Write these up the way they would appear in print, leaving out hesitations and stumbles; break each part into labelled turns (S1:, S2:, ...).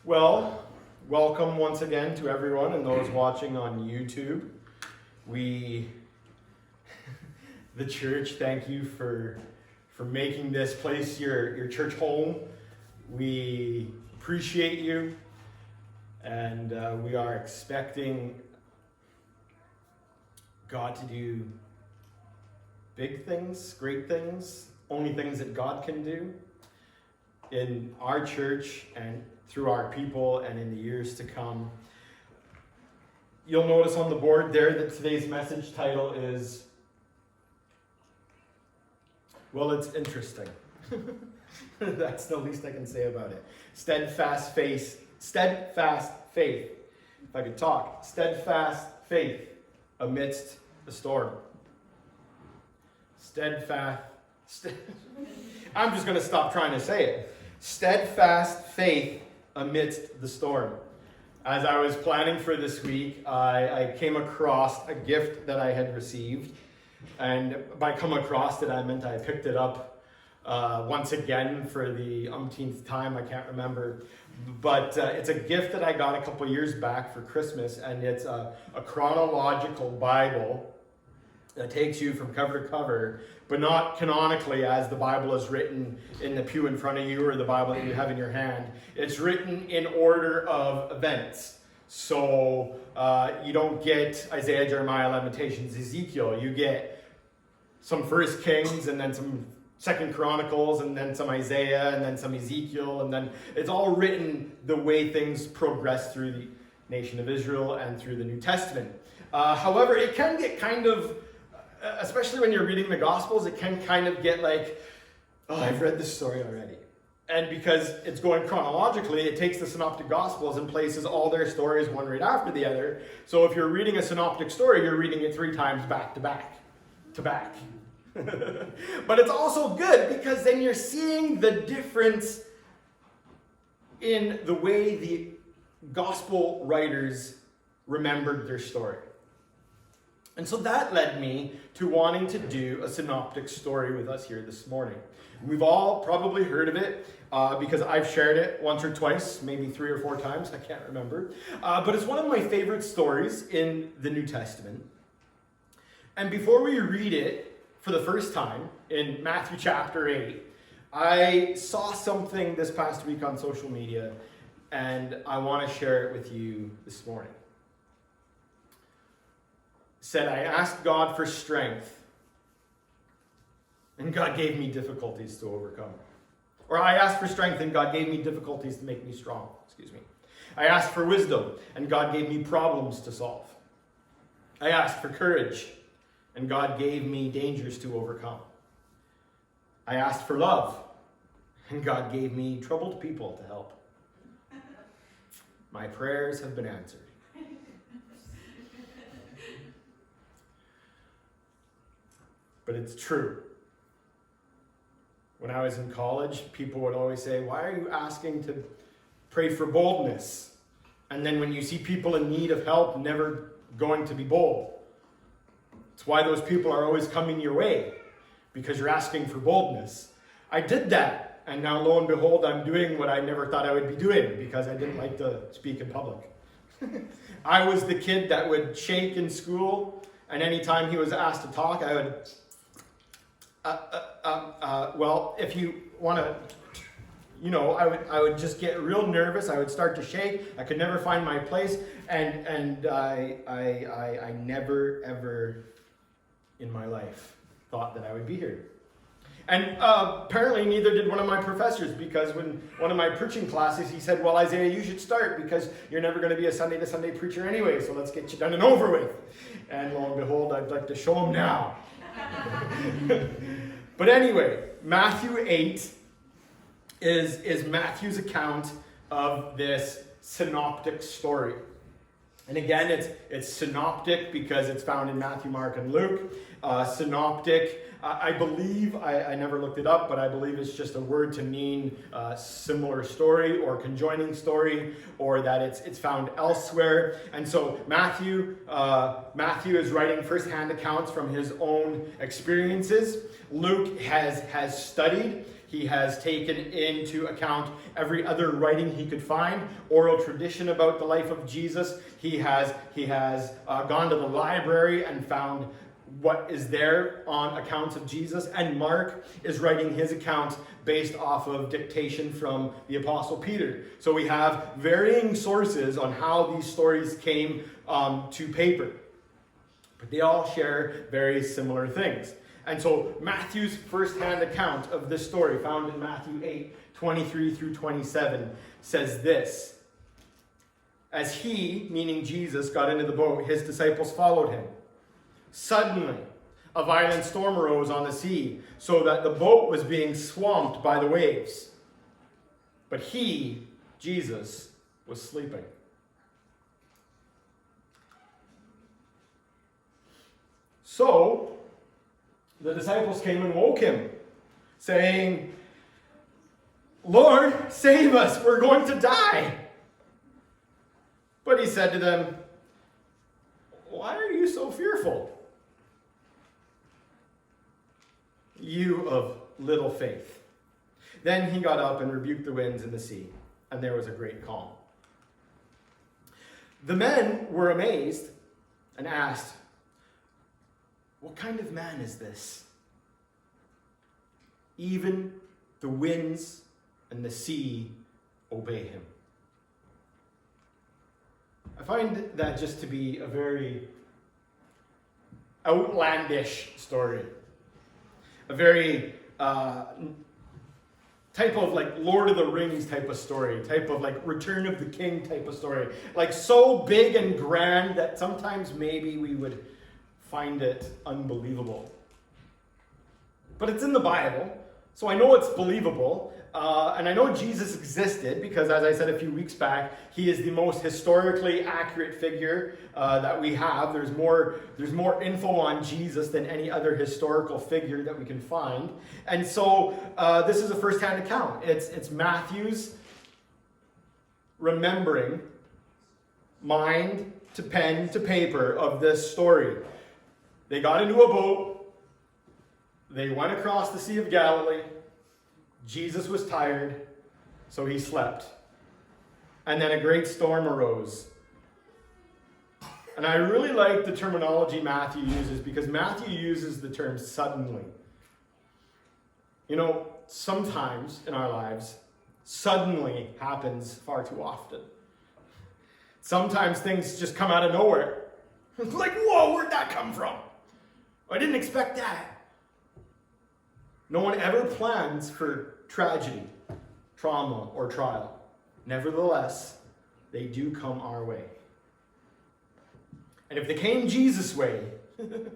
S1: Well, welcome once again to everyone and those watching on YouTube. The church, thank you for making this place your church home. We appreciate you, and we are expecting God to do big things, great things, only things that God can do in our church and through our people and in the years to come. You'll notice on the board there that today's message title is, well, it's interesting. That's the least I can say about it. Steadfast faith. If I could talk. Steadfast faith amidst the storm. I'm just going to stop trying to say it. Steadfast faith amidst the storm. As I was planning for this week, I came across a gift that I had received. And by come across it, I meant I picked it up once again for the umpteenth time. I can't remember. But it's a gift that I got a couple years back for Christmas. And it's a chronological Bible that takes you from cover to cover, but not canonically as the Bible is written in the pew in front of you or the Bible that you have in your hand. It's written in order of events. So you don't get Isaiah, Jeremiah, Lamentations, Ezekiel. You get some First Kings and then some Second Chronicles and then some Isaiah and then some Ezekiel. And then it's all written the way things progress through the nation of Israel and through the New Testament. However, it can get kind of, especially when you're reading the Gospels, it can kind of get like, oh, I've read this story already. And because it's going chronologically, it takes the Synoptic Gospels and places all their stories one right after the other. So if you're reading a synoptic story, you're reading it 3 times back to back. But it's also good because then you're seeing the difference in the way the Gospel writers remembered their story. And so that led me to wanting to do a synoptic story with us here this morning. We've all probably heard of it because I've shared it once or twice, maybe 3 or 4 times, I can't remember. But it's one of my favorite stories in the New Testament. And before we read it for the first time in Matthew chapter 8, I saw something this past week on social media, and I want to share it with you this morning. Said, I asked God for strength, and God gave me difficulties to overcome. Or I asked for strength, and God gave me difficulties to make me strong. I asked for wisdom, and God gave me problems to solve. I asked for courage, and God gave me dangers to overcome. I asked for love, and God gave me troubled people to help. My prayers have been answered. But it's true. When I was in college, people would always say, why are you asking to pray for boldness? And then when you see people in need of help, never going to be bold. It's why those people are always coming your way, because you're asking for boldness. I did that, and now lo and behold, I'm doing what I never thought I would be doing because I didn't like to speak in public. I was the kid that would shake in school, and anytime he was asked to talk, I would... well, if you want to, I would just get real nervous. I would start to shake. I could never find my place, and I never ever in my life thought that I would be here. And apparently neither did one of my professors, because when one of my preaching classes, he said, well, Isaiah, you should start because you're never going to be a Sunday to Sunday preacher anyway, so let's get you done and over with. And lo and behold, I'd like to show him now. But anyway, Matthew 8 is Matthew's account of this synoptic story. And again, it's synoptic because it's found in Matthew, Mark, and Luke. Synoptic, I believe, I never looked it up, but I believe it's just a word to mean similar story or conjoining story, or that it's found elsewhere. And so Matthew is writing firsthand accounts from his own experiences. Luke has studied. He has taken into account every other writing he could find, oral tradition about the life of Jesus. He has gone to the library and found what is there on accounts of Jesus. And Mark is writing his account based off of dictation from the Apostle Peter. So we have varying sources on how these stories came to paper. But they all share very similar things. And so Matthew's first-hand account of this story, found in Matthew 8:23 through 27, says this: As he, meaning Jesus, got into the boat, his disciples followed him. Suddenly, a violent storm arose on the sea, so that the boat was being swamped by the waves. But he, Jesus, was sleeping. So the disciples came and woke him, saying, Lord, save us, we're going to die. But he said to them, why are you so fearful, you of little faith? Then he got up and rebuked the winds and the sea, and there was a great calm. The men were amazed and asked, what kind of man is this? Even the winds and the sea obey him. I find that just to be a very outlandish story. A very type of like Lord of the Rings type of story, type of like Return of the King type of story. Like so big and grand that sometimes maybe we would find it unbelievable. But it's in the Bible, so I know it's believable. And I know Jesus existed because, as I said a few weeks back, he is the most historically accurate figure that we have. There's more info on Jesus than any other historical figure that we can find. And so this is a first-hand account. It's Matthew's remembering, mind to pen to paper, of this story. They got into a boat. They went across the Sea of Galilee. Jesus was tired, so he slept. And then a great storm arose. And I really like the terminology Matthew uses, because Matthew uses the term suddenly. You know, sometimes in our lives, suddenly happens far too often. Sometimes things just come out of nowhere. It's like, whoa, where'd that come from? I didn't expect that. No one ever plans for tragedy, trauma, or trial. Nevertheless, they do come our way. And if they came Jesus' way, and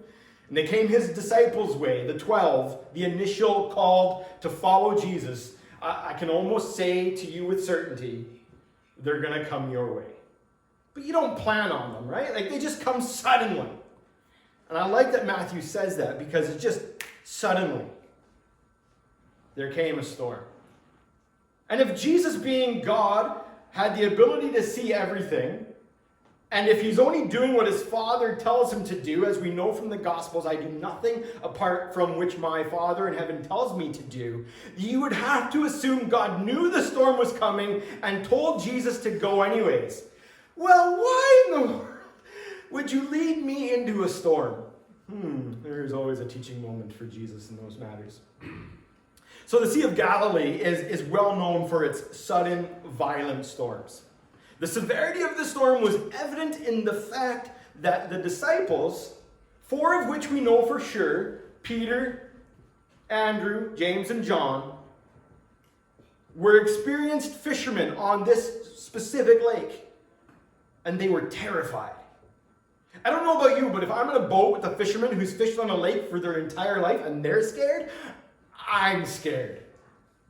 S1: they came his disciples' way, the 12, the initial called to follow Jesus, I can almost say to you with certainty, they're going to come your way. But you don't plan on them, right? Like, they just come suddenly. And I like that Matthew says that, because it's just suddenly. There came a storm. And if Jesus, being God, had the ability to see everything, and if he's only doing what his Father tells him to do, as we know from the Gospels, I do nothing apart from which my Father in heaven tells me to do, you would have to assume God knew the storm was coming and told Jesus to go anyways. Well, why in the world would you lead me into a storm? There is always a teaching moment for Jesus in those matters. So the Sea of Galilee is well known for its sudden, violent storms. The severity of the storm was evident in the fact that the disciples, 4 of which we know for sure, Peter, Andrew, James, and John, were experienced fishermen on this specific lake. And they were terrified. I don't know about you, but if I'm in a boat with a fisherman who's fished on a lake for their entire life and they're scared, I'm scared.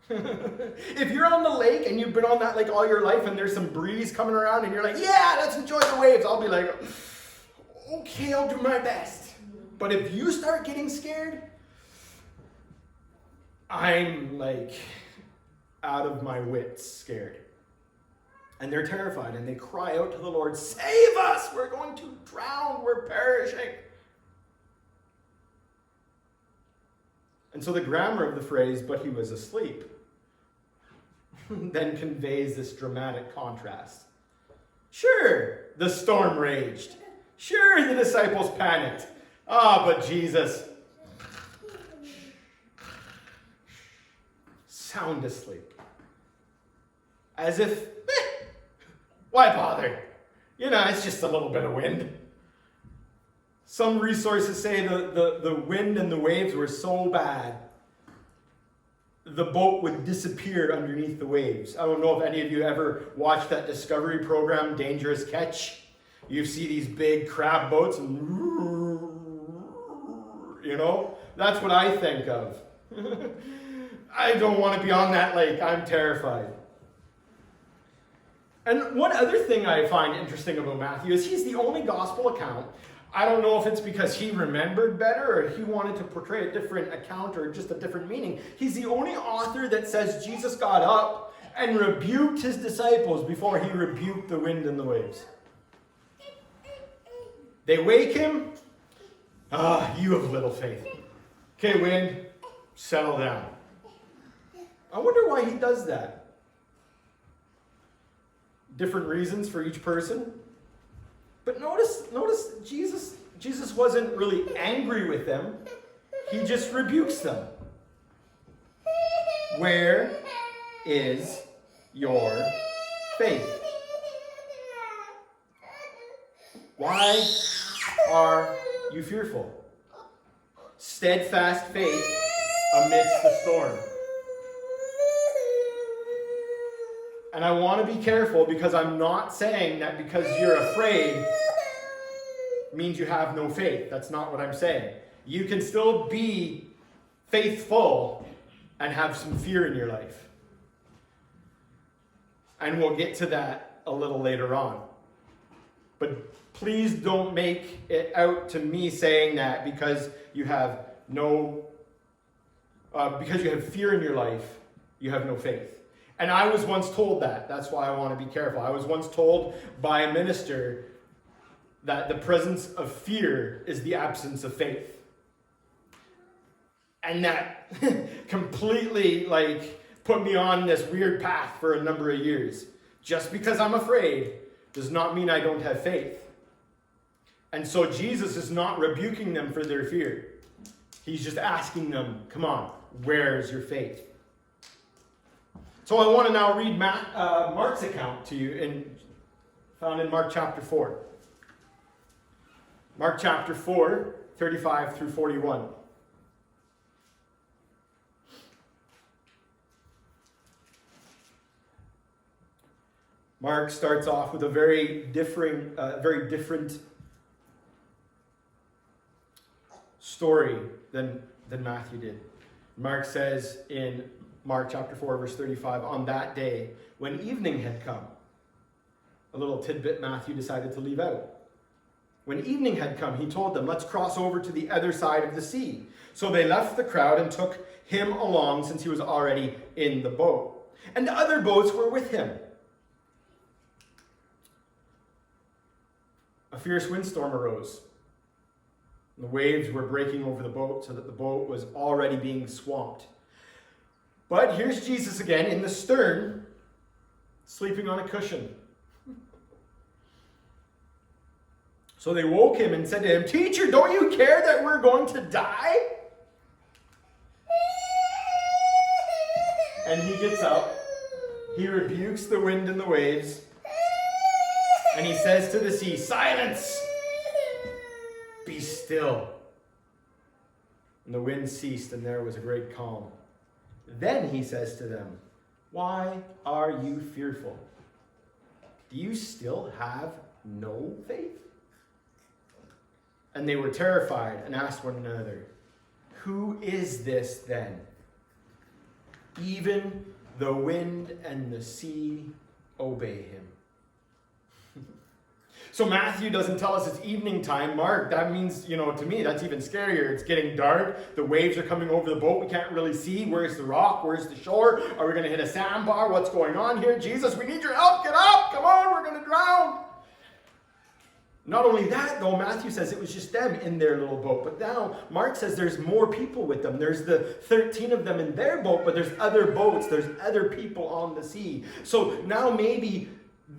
S1: If you're on the lake and you've been on that lake all your life and there's some breeze coming around and you're like, yeah, let's enjoy the waves, I'll be like, okay, I'll do my best. But if you start getting scared, I'm like out of my wits scared. And they're terrified and they cry out to the Lord, save us, we're going to drown, we're perishing. And so the grammar of the phrase, but he was asleep, then conveys this dramatic contrast. Sure, the storm raged. Sure, the disciples panicked. But Jesus, sound asleep. As if, why bother? It's just a little bit of wind. Some resources say the wind and the waves were so bad, the boat would disappear underneath the waves. I don't know if any of you ever watched that Discovery program, Dangerous Catch. You see these big crab boats and, that's what I think of. I don't want to be on that lake. I'm terrified. And one other thing I find interesting about Matthew is he's the only gospel account. I don't know if it's because he remembered better or he wanted to portray a different account or just a different meaning. He's the only author that says Jesus got up and rebuked his disciples before he rebuked the wind and the waves. They wake him. You have little faith. Okay, wind, settle down. I wonder why he does that. Different reasons for each person. But notice Jesus wasn't really angry with them. He just rebukes them. Where is your faith? Why are you fearful? Steadfast faith amidst the storm. And I want to be careful because I'm not saying that because you're afraid means you have no faith. That's not what I'm saying. You can still be faithful and have some fear in your life. And we'll get to that a little later on. But please don't make it out to me saying that because you have because you have fear in your life, you have no faith. And I was once told that. That's why I want to be careful. I was once told by a minister that the presence of fear is the absence of faith. And that completely put me on this weird path for a number of years. Just because I'm afraid does not mean I don't have faith. And so Jesus is not rebuking them for their fear. He's just asking them, come on, where's your faith? So I want to now read Mark's account to you, found in Mark chapter 4. Mark chapter 4, 35 through 41. Mark starts off with a very different story than Matthew did. Mark says in Mark chapter 4, verse 35, on that day, when evening had come, a little tidbit Matthew decided to leave out. When evening had come, he told them, let's cross over to the other side of the sea. So they left the crowd and took him along since he was already in the boat. And the other boats were with him. A fierce windstorm arose. And the waves were breaking over the boat so that the boat was already being swamped. But here's Jesus again in the stern, sleeping on a cushion. So they woke him and said to him, Teacher, don't you care that we're going to die? And he gets up, he rebukes the wind and the waves, and he says to the sea, Silence! Be still. And the wind ceased, and there was a great calm. Then he says to them, Why are you fearful? Do you still have no faith? And they were terrified and asked one another, Who is this then? Even the wind and the sea obey him. So Matthew doesn't tell us it's evening time. Mark, that means, to me, that's even scarier. It's getting dark. The waves are coming over the boat. We can't really see. Where's the rock? Where's the shore? Are we going to hit a sandbar? What's going on here? Jesus, we need your help. Get up. Come on, we're going to drown. Not only that, though, Matthew says it was just them in their little boat. But now Mark says there's more people with them. There's the 13 of them in their boat, but there's other boats. There's other people on the sea. So now maybe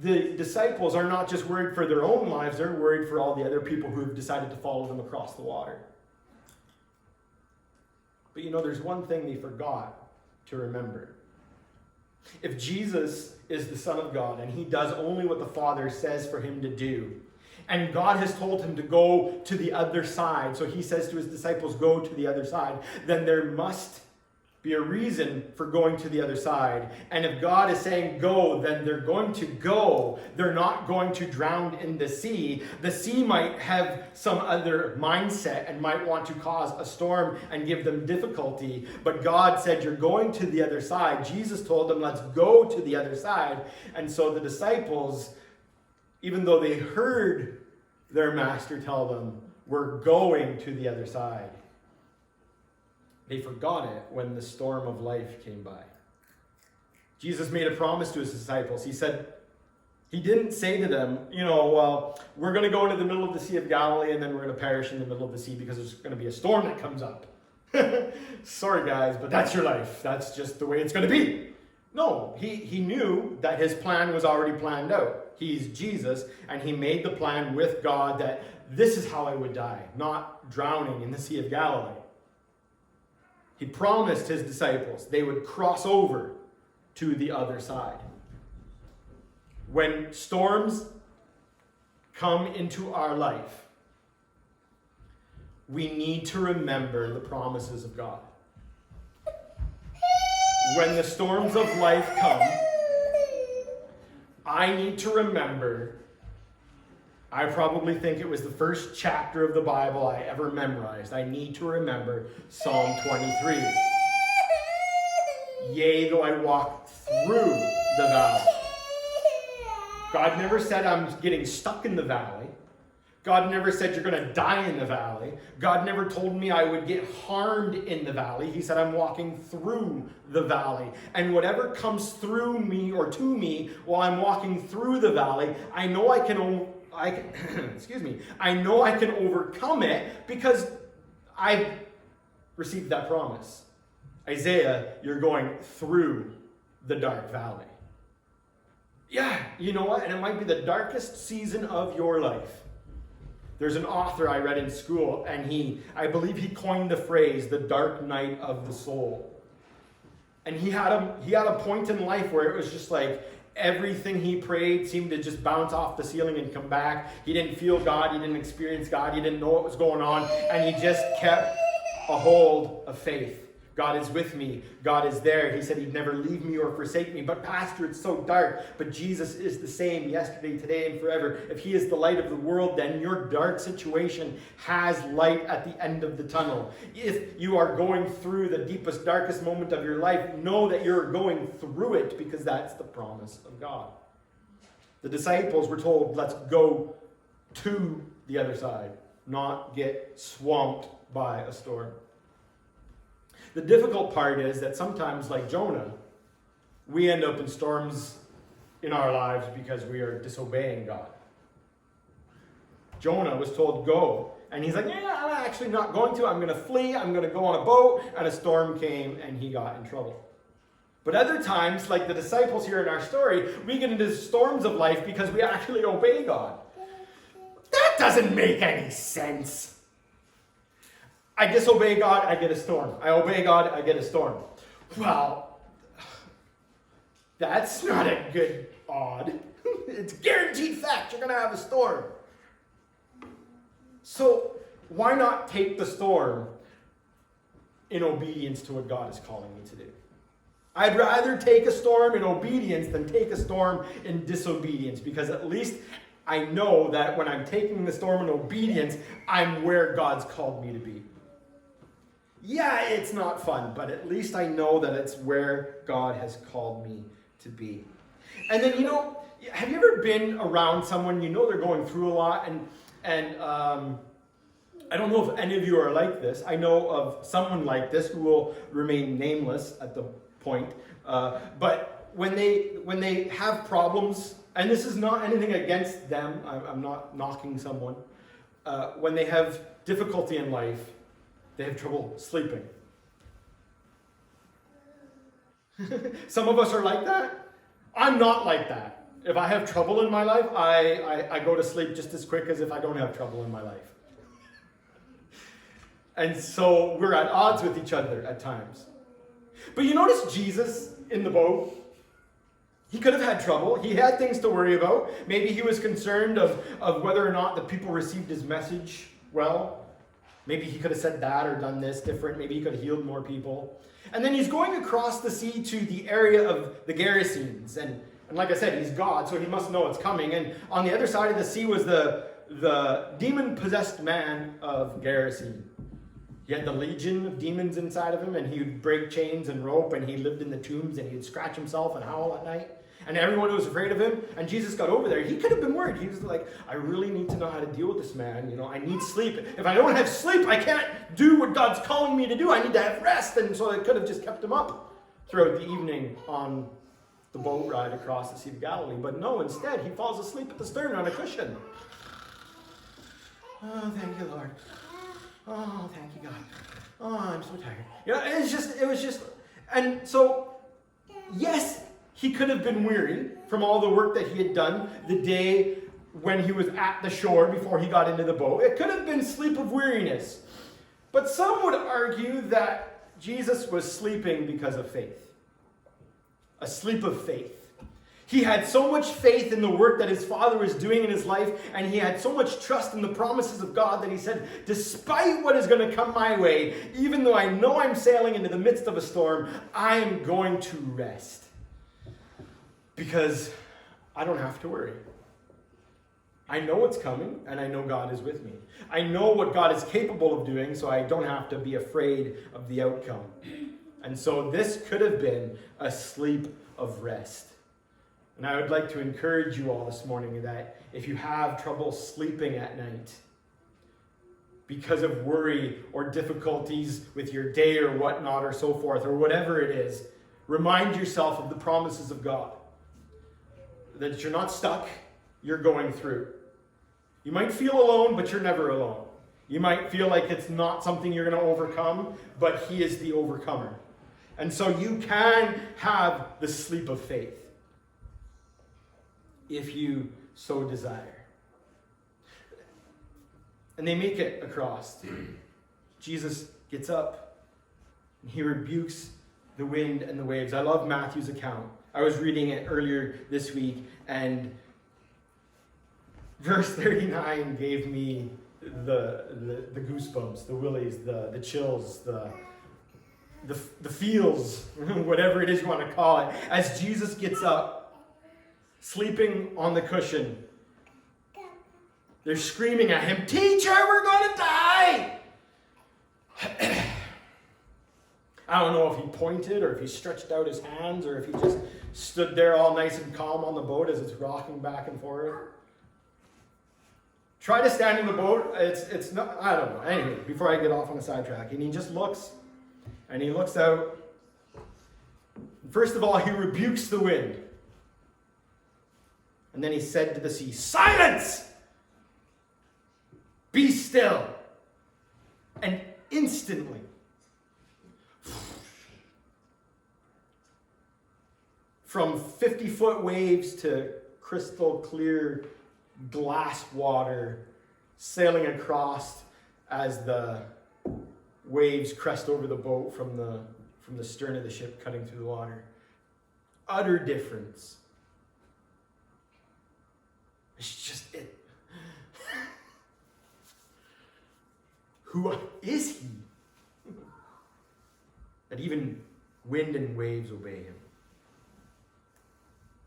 S1: the disciples are not just worried for their own lives. They're worried for all the other people who have decided to follow them across the water. But there's one thing they forgot to remember. If Jesus is the Son of God and he does only what the Father says for him to do, and God has told him to go to the other side, so he says to his disciples, go to the other side, then there must be a reason for going to the other side. And if God is saying go, then they're going to go. They're not going to drown in the sea. The sea might have some other mindset and might want to cause a storm and give them difficulty. But God said, you're going to the other side. Jesus told them, let's go to the other side. And so the disciples, even though they heard their master tell them, we're going to the other side, they forgot it when the storm of life came by. Jesus made a promise to his disciples. He didn't say to them, well, we're going to go into the middle of the Sea of Galilee and then we're going to perish in the middle of the sea because there's going to be a storm that comes up. Sorry, guys, but that's your life. That's just the way it's going to be. No, he knew that his plan was already planned out. He's Jesus, and he made the plan with God that this is how I would die, not drowning in the Sea of Galilee. He promised his disciples they would cross over to the other side. When storms come into our life, we need to remember the promises of God. When the storms of life come, I need to remember, I probably think it was the first chapter of the Bible I ever memorized. I need to remember Psalm 23. Yea, though I walk through the valley. God never said I'm getting stuck in the valley. God never said you're going to die in the valley. God never told me I would get harmed in the valley. He said I'm walking through the valley. And whatever comes through me or to me while I'm walking through the valley, I know I can I know I can overcome it because I've received that promise. Isaiah, you're going through the dark valley. Yeah, you know what? And it might be the darkest season of your life. There's an author I read in school, and I believe he coined the phrase, the dark night of the soul. And he had a point in life where it was just like everything he prayed seemed to just bounce off the ceiling and come back. He didn't feel God, he didn't experience God, he didn't know what was going on, and he just kept a hold of faith. God is with me. God is there. He said he'd never leave me or forsake me. But Pastor, it's so dark. But Jesus is the same yesterday, today, and forever. If he is the light of the world, then your dark situation has light at the end of the tunnel. If you are going through the deepest, darkest moment of your life, know that you're going through it because that's the promise of God. The disciples were told, let's go to the other side, not get swamped by a storm. The difficult part is that sometimes, like Jonah, we end up in storms in our lives because we are disobeying God. Jonah was told go, and he's like, yeah, I'm actually not going to. I'm going to flee. I'm going to go on a boat, and a storm came, and he got in trouble. But other times, like the disciples here in our story, we get into storms of life because we actually obey God. That doesn't make any sense. I disobey God, I get a storm. I obey God, I get a storm. Well, that's not a good odd. It's guaranteed fact you're going to have a storm. So why not take the storm in obedience to what God is calling me to do? I'd rather take a storm in obedience than take a storm in disobedience, because at least I know that when I'm taking the storm in obedience, I'm where God's called me to be. Yeah, it's not fun, but at least I know that it's where God has called me to be. And then, have you ever been around someone, they're going through a lot, and I don't know if any of you are like this. I know of someone like this who will remain nameless at the point, but when they have problems and this is not anything against them, I'm not knocking someone, when they have difficulty in life, they have trouble sleeping. Some of us are like that. I'm not like that. If I have trouble in my life, I go to sleep just as quick as if I don't have trouble in my life. And so we're at odds with each other at times. But you notice Jesus in the boat, he could have had trouble. He had things to worry about. Maybe he was concerned of whether or not the people received his message well. Maybe he could have said that or done this different. Maybe he could have healed more people. And then he's going across the sea to the area of the Gerasenes. And like I said, he's God, so he must know it's coming. And on the other side of the sea was the demon-possessed man of Gerasene. He had the legion of demons inside of him, and he would break chains and rope, and he lived in the tombs, and he'd scratch himself and howl at night. And everyone was afraid of him, and Jesus got over there. He could have been worried. He was like, I really need to know how to deal with this man. I need sleep. If I don't have sleep, I can't do what God's calling me to do. I need to have rest. And so it could have just kept him up throughout the evening on the boat ride across the Sea of Galilee. But no, instead, he falls asleep at the stern on a cushion. Oh, thank you, Lord. Oh, thank you, God. Oh, I'm so tired. It was just, and so, yes, he could have been weary from all the work that he had done the day when he was at the shore before he got into the boat. It could have been sleep of weariness. But some would argue that Jesus was sleeping because of faith. A sleep of faith. He had so much faith in the work that his Father was doing in his life, and he had so much trust in the promises of God that he said, despite what is going to come my way, even though I know I'm sailing into the midst of a storm, I am going to rest. Because I don't have to worry. I know what's coming, and I know God is with me. I know what God is capable of doing, so I don't have to be afraid of the outcome. And so this could have been a sleep of rest. And I would like to encourage you all this morning that if you have trouble sleeping at night because of worry or difficulties with your day or whatnot or so forth or whatever it is, remind yourself of the promises of God. That you're not stuck, you're going through. You might feel alone, but you're never alone. You might feel like it's not something you're going to overcome, but He is the overcomer. And so you can have the sleep of faith if you so desire. And they make it across. Jesus gets up and he rebukes the wind and the waves. I love Matthew's account. I was reading it earlier this week, and verse 39 gave me the goosebumps, the willies, the chills, the feels, whatever it is you want to call it, as Jesus gets up, sleeping on the cushion. They're screaming at him, "Teacher, we're going to die!" I don't know if he pointed or if he stretched out his hands or if he just stood there all nice and calm on the boat as it's rocking back and forth. Try to stand in the boat. It's not, I don't know. Anyway, before I get off on a sidetrack, and he just looks, and he looks out. First of all, he rebukes the wind. And then he said to the sea, "Silence! Be still." And instantly, from 50-foot waves to crystal clear glass water sailing across as the waves crest over the boat from the stern of the ship cutting through the water. Utter difference. It's just it. Who is he? That even wind and waves obey him.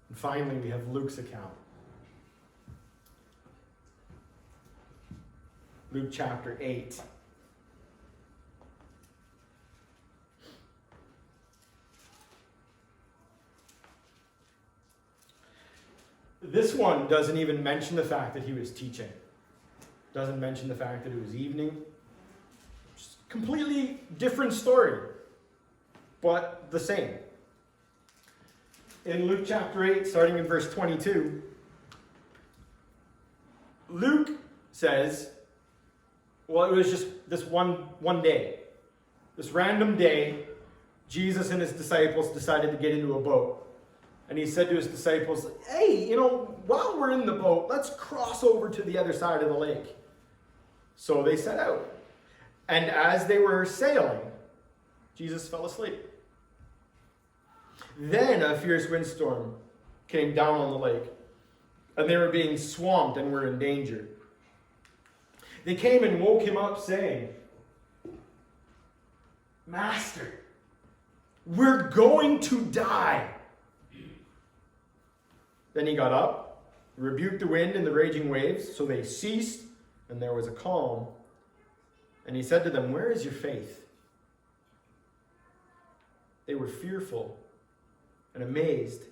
S1: And finally, we have Luke's account. Luke chapter 8. This one doesn't even mention the fact that he was teaching. Doesn't mention the fact that it was evening. Just completely different story, but the same. in Luke chapter 8, starting in verse 22, Luke says, well, it was just this one day. This random day, Jesus and his disciples decided to get into a boat. And he said to his disciples, hey, while we're in the boat, let's cross over to the other side of the lake. So they set out. And as they were sailing, Jesus fell asleep. Then a fierce windstorm came down on the lake, and they were being swamped and were in danger. They came and woke him up, saying, Master, we're going to die. Then he got up, rebuked the wind and the raging waves, so they ceased, and there was a calm. And he said to them, where is your faith? They were fearful and amazed,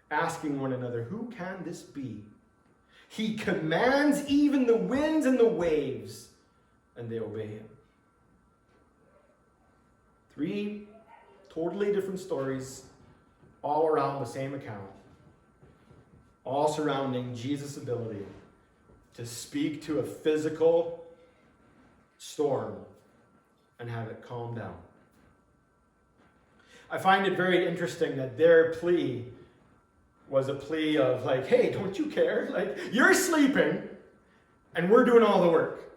S1: asking one another, who can this be? He commands even the winds and the waves, and they obey him. 3 totally different stories, all around the same account, all surrounding Jesus' ability to speak to a physical storm and have it calm down. I find it very interesting that their plea was a plea of like, hey, don't you care? Like, you're sleeping and we're doing all the work.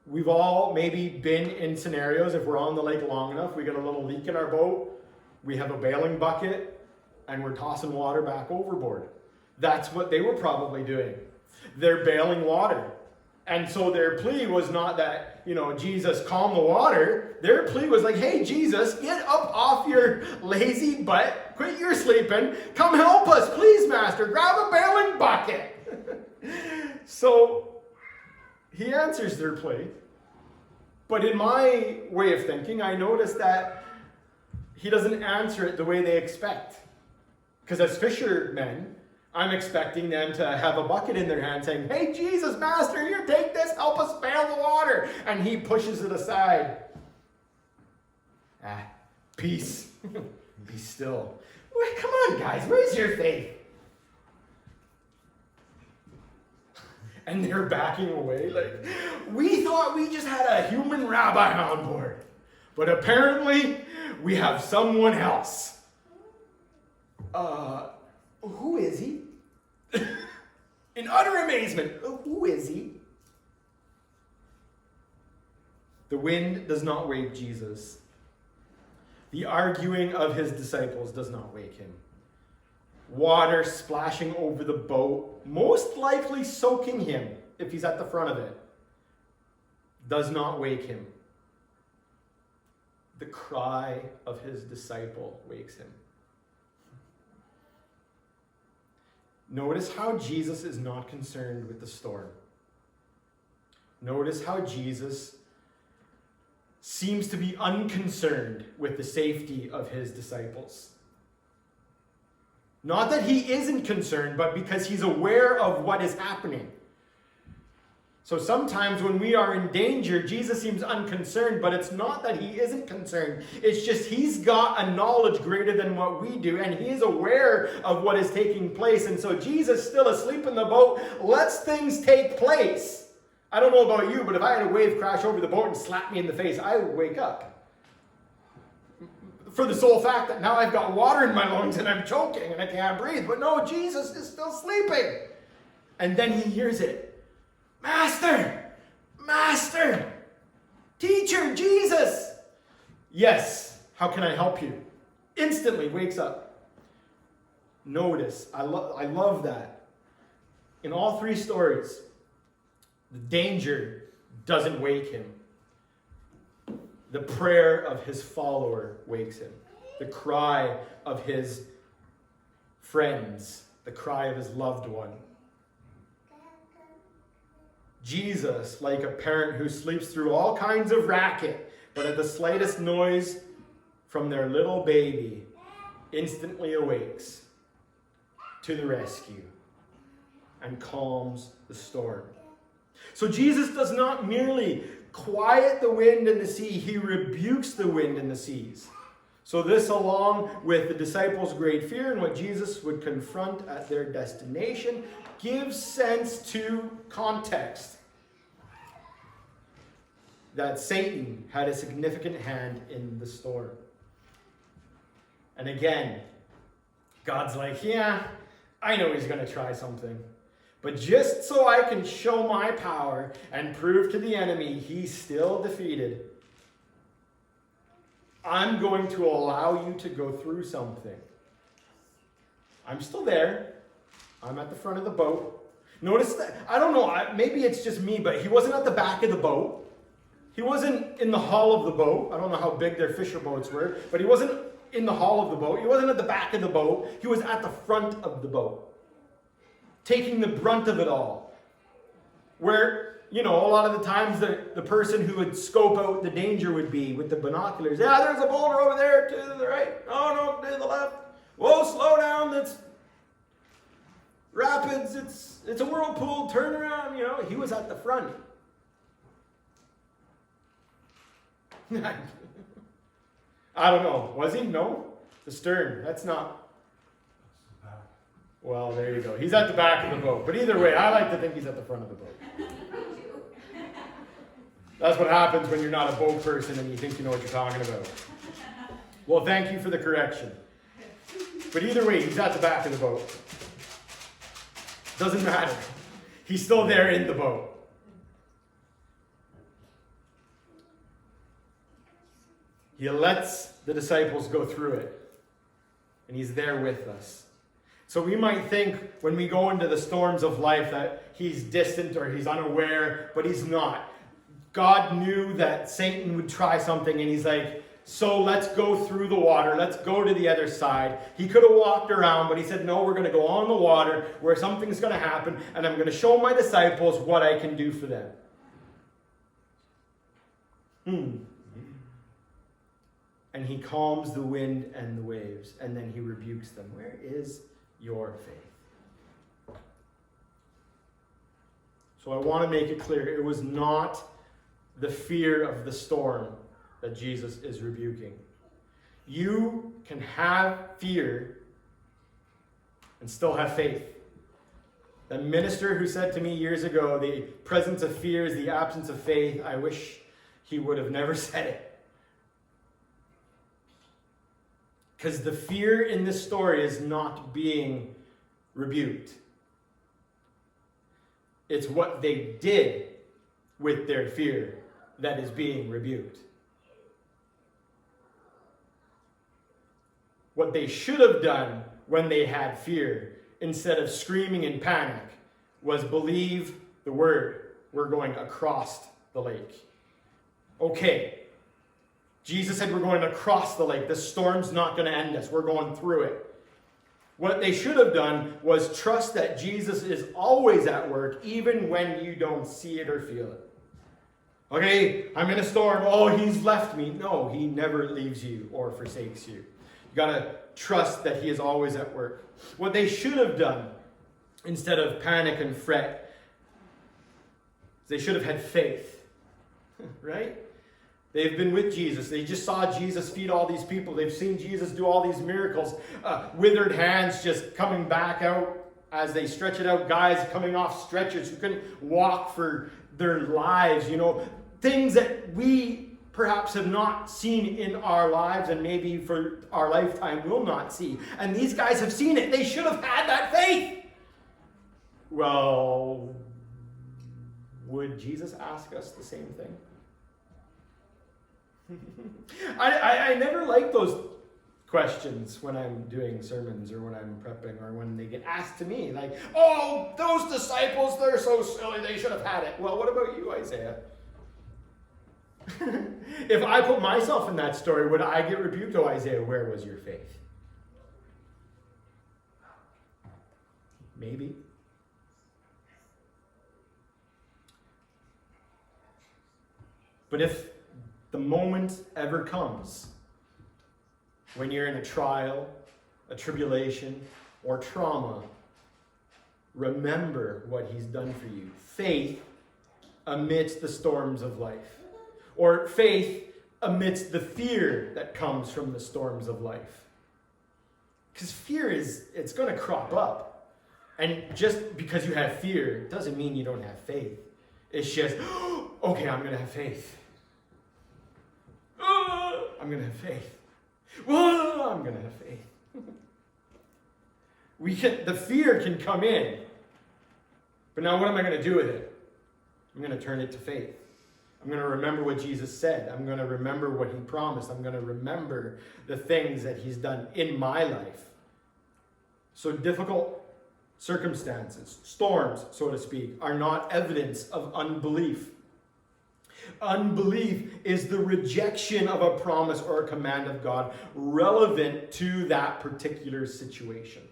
S1: We've all maybe been in scenarios, if we're on the lake long enough, we got a little leak in our boat, we have a bailing bucket, and we're tossing water back overboard. That's what they were probably doing. They're bailing water. And so their plea was not that, Jesus, calm the water. Their plea was like, hey, Jesus, get up off your lazy butt. Quit your sleeping. Come help us, please, Master. Grab a bailing bucket. So he answers their plea. But in my way of thinking, I noticed that he doesn't answer it the way they expect. Because as fishermen, I'm expecting them to have a bucket in their hand saying, hey, Jesus, Master, here, take this, help us bail the water. And he pushes it aside. Peace. Be still. Wait, come on, guys, where's your faith? And they're backing away like, we thought we just had a human rabbi on board. But apparently, we have someone else. Who is he? In utter amazement, who is he? The wind does not wake Jesus. The arguing of his disciples does not wake him. Water splashing over the boat, most likely soaking him if he's at the front of it, does not wake him. The cry of his disciple wakes him. Notice how Jesus is not concerned with the storm. Notice how Jesus seems to be unconcerned with the safety of his disciples. Not that he isn't concerned, but because he's aware of what is happening. So sometimes when we are in danger, Jesus seems unconcerned, but it's not that he isn't concerned. It's just he's got a knowledge greater than what we do, and he is aware of what is taking place. And so Jesus, still asleep in the boat, lets things take place. I don't know about you, but if I had a wave crash over the boat and slap me in the face, I would wake up. For the sole fact that now I've got water in my lungs and I'm choking and I can't breathe. But no, Jesus is still sleeping. And then he hears it. Master! Master! Teacher, Jesus! Yes, how can I help you? Instantly wakes up. Notice, I love that. In all 3 stories, the danger doesn't wake him. The prayer of his follower wakes him. The cry of his friends, the cry of his loved one. Jesus, like a parent who sleeps through all kinds of racket, but at the slightest noise from their little baby, instantly awakes to the rescue and calms the storm. So Jesus does not merely quiet the wind and the sea, he rebukes the wind and the seas. So this, along with the disciples' great fear and what Jesus would confront at their destination, gives sense to context that Satan had a significant hand in the storm. And again, God's like, yeah, I know he's going to try something. But just so I can show my power and prove to the enemy he's still defeated, I'm going to allow you to go through something. I'm still there. I'm at the front of the boat. Notice that, I don't know, maybe it's just me, but he wasn't at the back of the boat. He wasn't in the hull of the boat. I don't know how big their fisher boats were, but he wasn't in the hull of the boat. He wasn't at the back of the boat. He was at the front of the boat, taking the brunt of it all. Where, a lot of the times the person who would scope out the danger would be with the binoculars. Yeah, there's a boulder over there to the right. Oh, no, to the left. Whoa, slow down. That's rapids. It's a whirlpool. Turn around. He was at the front. I don't know. Was he? No? The stern. That's not. Well, there you go. He's at the back of the boat. But either way, I like to think he's at the front of the boat. That's what happens when you're not a boat person and you think you know what you're talking about. Well, thank you for the correction. But either way, he's at the back of the boat. Doesn't matter. He's still there in the boat. He lets the disciples go through it. And he's there with us. So we might think when we go into the storms of life that he's distant or he's unaware, but he's not. God knew that Satan would try something, and he's like, so let's go through the water. Let's go to the other side. He could have walked around, but he said, no, we're going to go on the water where something's going to happen, and I'm going to show my disciples what I can do for them. And he calms the wind and the waves, and then he rebukes them. Where is your faith? So I want to make it clear, it was not the fear of the storm that Jesus is rebuking. You can have fear and still have faith. The minister who said to me years ago, the presence of fear is the absence of faith, I wish he would have never said it. Because the fear in this story is not being rebuked. It's what they did with their fear that is being rebuked. What they should have done when they had fear, instead of screaming in panic, was believe the word. We're going across the lake. Okay. Jesus said we're going across the lake. The storm's not going to end us. We're going through it. What they should have done was trust that Jesus is always at work, even when you don't see it or feel it. Okay, I'm in a storm. Oh, he's left me. No, he never leaves you or forsakes you. You got to trust that he is always at work. What they should have done, instead of panic and fret, they should have had faith. Right? They've been with Jesus. They just saw Jesus feed all these people. They've seen Jesus do all these miracles. Withered hands just coming back out as they stretch it out. Guys coming off stretchers who couldn't walk for their lives. Things that we perhaps have not seen in our lives and maybe for our lifetime will not see. And these guys have seen it. They should have had that faith. Well, would Jesus ask us the same thing? I never like those questions when I'm doing sermons or when I'm prepping or when they get asked to me. Like, oh, those disciples, they're so silly, they should have had it. Well, what about you, Isaiah? If I put myself in that story, would I get rebuked? Oh, Isaiah, where was your faith? Maybe. But if the moment ever comes when you're in a trial, a tribulation, or trauma, remember what he's done for you. Faith amidst the storms of life. Or faith amidst the fear that comes from the storms of life. Because fear it's going to crop up. And just because you have fear doesn't mean you don't have faith. It's just, okay, I'm going to have faith. I'm going to have faith. I'm going to have faith. The fear can come in. But now what am I going to do with it? I'm going to turn it to faith. I'm going to remember what Jesus said. I'm going to remember what he promised. I'm going to remember the things that he's done in my life. So difficult circumstances, storms, so to speak, are not evidence of unbelief. Unbelief is the rejection of a promise or a command of God relevant to that particular situation.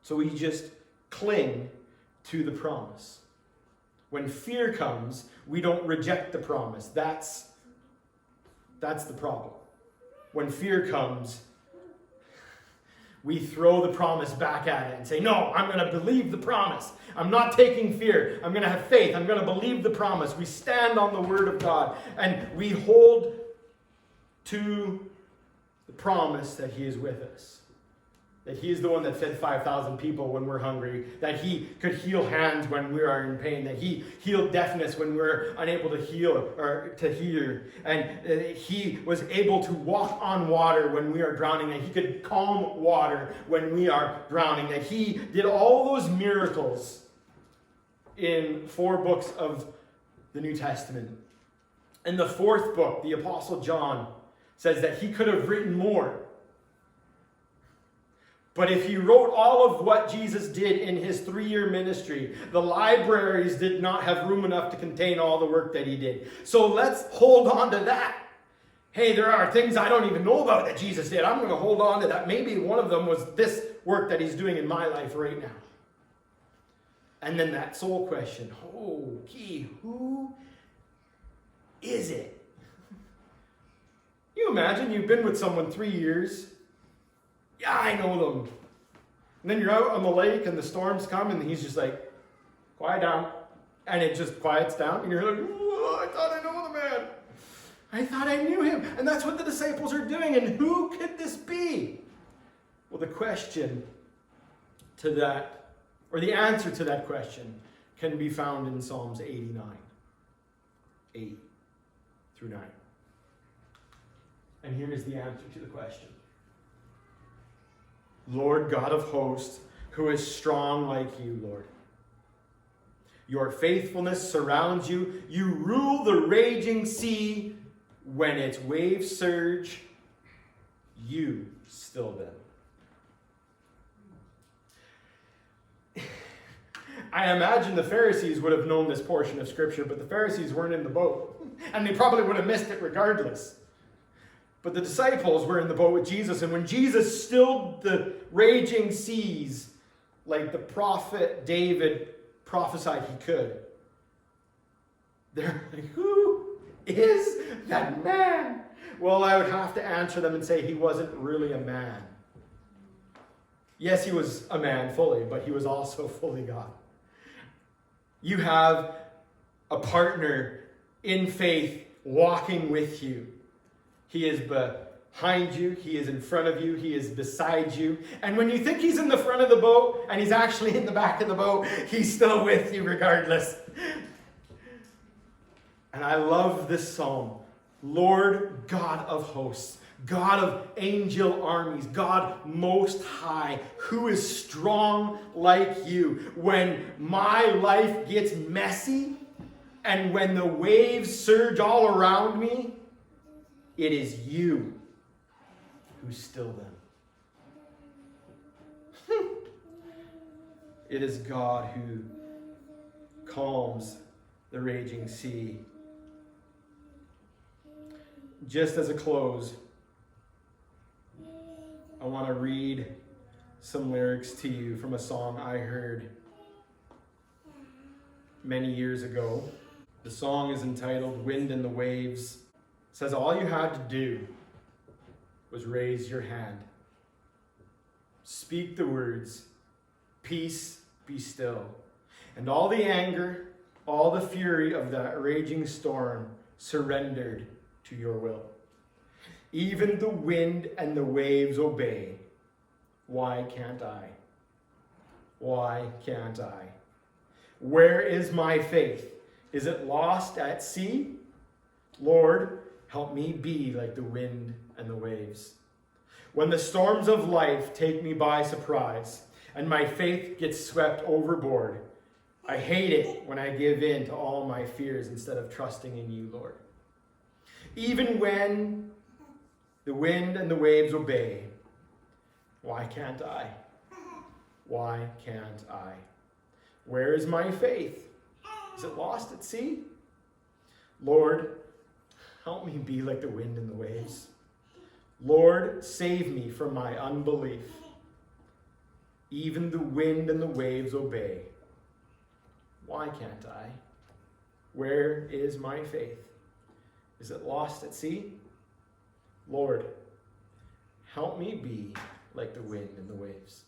S1: So we just cling to the promise. When fear comes, we don't reject the promise. That's the problem. When fear comes, we throw the promise back at it and say, no, I'm going to believe the promise. I'm not taking fear. I'm going to have faith. I'm going to believe the promise. We stand on the word of God and we hold to the promise that he is with us. That he is the one that fed 5,000 people when we're hungry. That he could heal hands when we are in pain. That he healed deafness when we're unable to heal or to hear. And he was able to walk on water when we are drowning. That he could calm water when we are drowning. That he did all those miracles in 4 books of the New Testament. In the 4th book, the Apostle John says that he could have written more. But if he wrote all of what Jesus did in his 3-year ministry, the libraries did not have room enough to contain all the work that he did. So let's hold on to that. Hey, there are things I don't even know about that Jesus did. I'm going to hold on to that. Maybe one of them was this work that he's doing in my life right now. And then that soul question, okay, who is it? You imagine you've been with someone 3 years. Yeah, I know them. And then you're out on the lake and the storms come and he's just like, quiet down. And it just quiets down and you're like, I thought I know the man. I thought I knew him. And that's what the disciples are doing. And who could this be? Well, the question to that, or the answer to that question, can be found in Psalms 89, 8 through 9. And here is the answer to the question. Lord God of hosts, who is strong like you, Lord. Your faithfulness surrounds you. You rule the raging sea. When its waves surge, you still them. I imagine the Pharisees would have known this portion of Scripture, but the Pharisees weren't in the boat. And they probably would have missed it regardless. But the disciples were in the boat with Jesus, and when Jesus stilled the raging seas, like the prophet David prophesied he could, they're like, who is that man? Well, I would have to answer them and say he wasn't really a man. Yes, he was a man fully, but he was also fully God. You have a partner in faith walking with you. He is behind you. He is in front of you. He is beside you. And when you think he's in the front of the boat and he's actually in the back of the boat, he's still with you regardless. And I love this psalm. Lord God of hosts, God of angel armies, God most high, who is strong like you. When my life gets messy and when the waves surge all around me, it is you who still them. It is God who calms the raging sea. Just as a close, I want to read some lyrics to you from a song I heard many years ago. The song is entitled Wind in the Waves. It says, all you had to do was raise your hand. Speak the words, peace, be still. And all the anger, all the fury of that raging storm surrendered to your will. Even the wind and the waves obey. Why can't I? Why can't I? Where is my faith? Is it lost at sea? Lord, help me be like the wind and the waves. When the storms of life take me by surprise and my faith gets swept overboard, I hate it when I give in to all my fears instead of trusting in you, Lord. Even when the wind and the waves obey, why can't I? Why can't I? Where is my faith? Is it lost at sea? Lord, help me be like the wind and the waves. Lord, save me from my unbelief. Even the wind and the waves obey. Why can't I? Where is my faith? Is it lost at sea? Lord, help me be like the wind and the waves.